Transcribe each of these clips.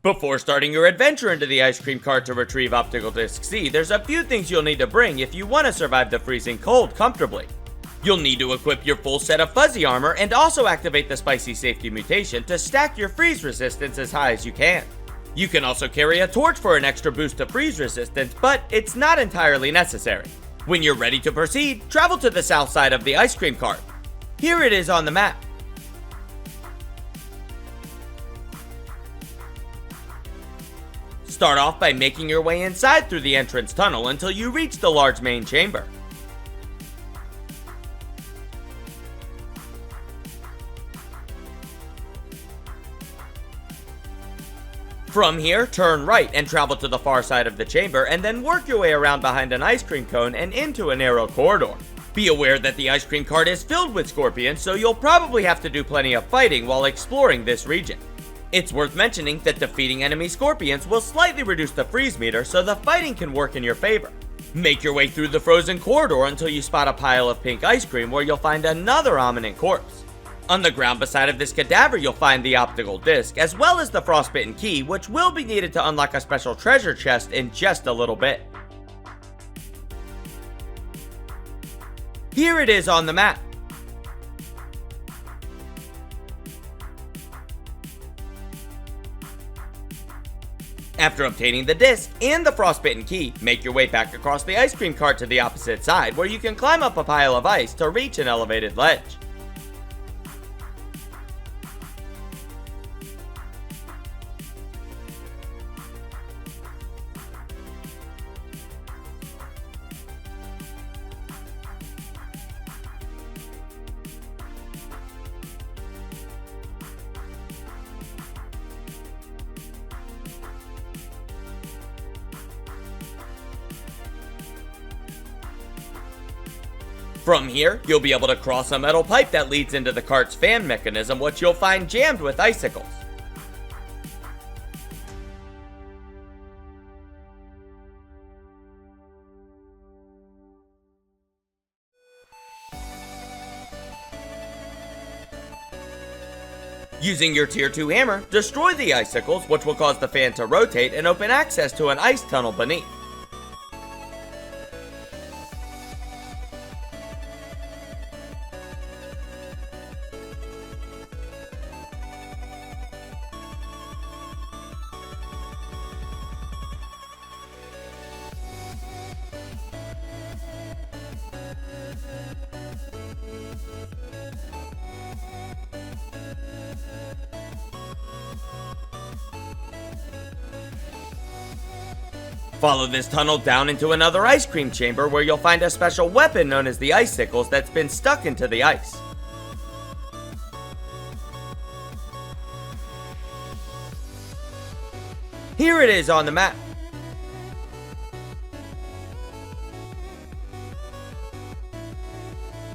Before starting your adventure into the ice cream cart to retrieve Optical Disc C, there's a few things you'll need to bring if you want to survive the freezing cold comfortably. You'll need to equip your full set of fuzzy armor and also activate the spicy safety mutation to stack your freeze resistance as high as you can. You can also carry a torch for an extra boost to freeze resistance, but it's not entirely necessary. When you're ready to proceed, travel to the south side of the ice cream cart. Here it is on the map. Start off by making your way inside through the entrance tunnel until you reach the large main chamber. From here, turn right and travel to the far side of the chamber, and then work your way around behind an ice cream cone and into a narrow corridor. Be aware that the ice cream cart is filled with scorpions, so you'll probably have to do plenty of fighting while exploring this region. It's worth mentioning that defeating enemy scorpions will slightly reduce the freeze meter, so the fighting can work in your favor. Make your way through the frozen corridor until you spot a pile of pink ice cream where you'll find another ominous corpse. On the ground beside of this cadaver you'll find the Optical Disc, as well as the Frostbitten Key, which will be needed to unlock a special treasure chest in just a little bit. Here it is on the map. After obtaining the disc and the Frostbitten Key, make your way back across the ice cream cart to the opposite side, where you can climb up a pile of ice to reach an elevated ledge. From here, you'll be able to cross a metal pipe that leads into the cart's fan mechanism, which you'll find jammed with icicles. Using your Tier 2 hammer, destroy the icicles, which will cause the fan to rotate and open access to an ice tunnel beneath. Follow this tunnel down into another ice cream chamber where you'll find a special weapon known as the Ice Sickles that's been stuck into the ice. Here it is on the map.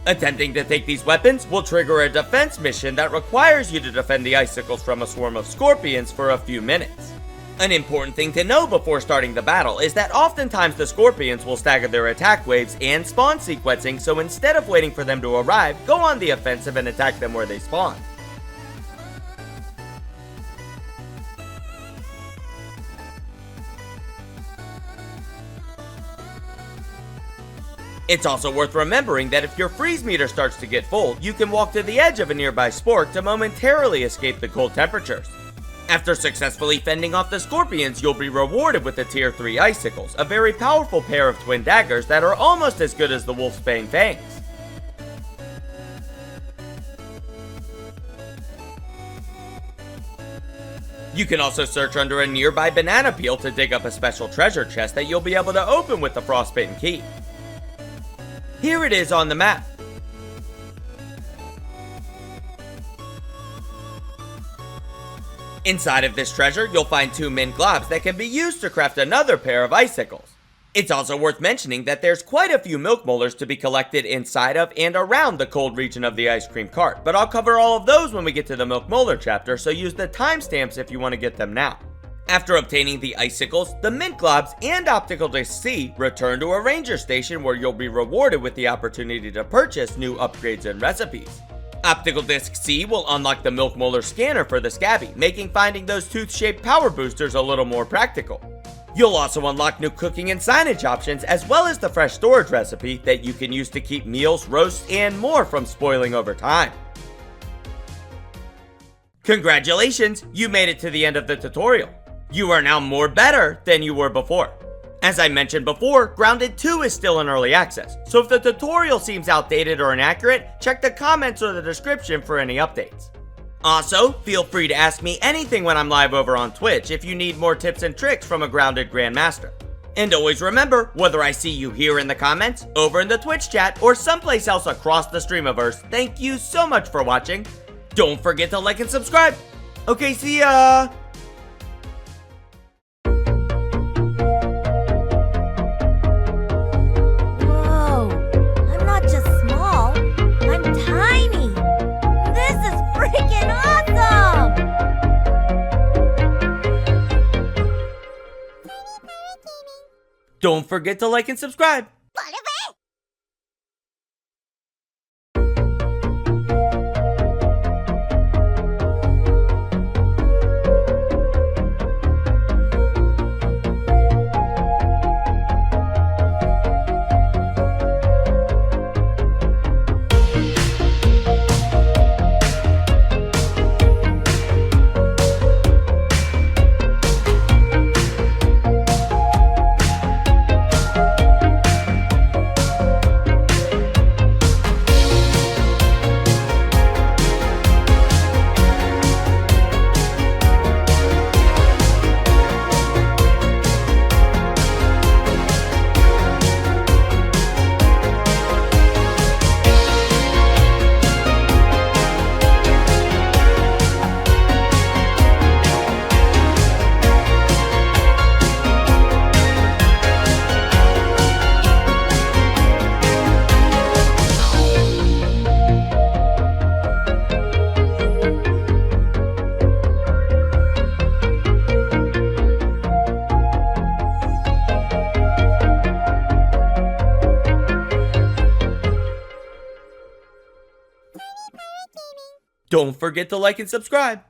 Attempting to take these weapons will trigger a defense mission that requires you to defend the icicles from a swarm of scorpions for a few minutes. An important thing to know before starting the battle is that oftentimes the scorpions will stagger their attack waves and spawn sequencing, so instead of waiting for them to arrive, go on the offensive and attack them where they spawn. It's also worth remembering that if your freeze meter starts to get full, you can walk to the edge of a nearby spork to momentarily escape the cold temperatures. After successfully fending off the scorpions, you'll be rewarded with the Tier 3 Icicles, a very powerful pair of twin daggers that are almost as good as the Wolfsbane fangs. You can also search under a nearby banana peel to dig up a special treasure chest that you'll be able to open with the Frostbitten Key. Here it is on the map. Inside of this treasure, you'll find 2 mint globs that can be used to craft another pair of icicles. It's also worth mentioning that there's quite a few milk molars to be collected inside of and around the cold region of the ice cream cart, but I'll cover all of those when we get to the milk molar chapter, so use the timestamps if you want to get them now. After obtaining the icicles, the mint globs, and Optical Disc C, return to a ranger station where you'll be rewarded with the opportunity to purchase new upgrades and recipes. Optical Disc C will unlock the Milk Molar scanner for the Scabby, making finding those tooth-shaped power boosters a little more practical. You'll also unlock new cooking and signage options, as well as the fresh storage recipe that you can use to keep meals, roasts, and more from spoiling over time. Congratulations, you made it to the end of the tutorial. You are now more better than you were before. As I mentioned before, Grounded 2 is still in early access, so if the tutorial seems outdated or inaccurate, check the comments or the description for any updates. Also, feel free to ask me anything when I'm live over on Twitch if you need more tips and tricks from a Grounded Grandmaster. And always remember, whether I see you here in the comments, over in the Twitch chat, or someplace else across the Streamiverse, thank you so much for watching. Don't forget to like and subscribe. Okay, see ya! Whoa, I'm not just small, I'm tiny. This is freaking awesome! Don't forget to like and subscribe. Don't forget to like and subscribe.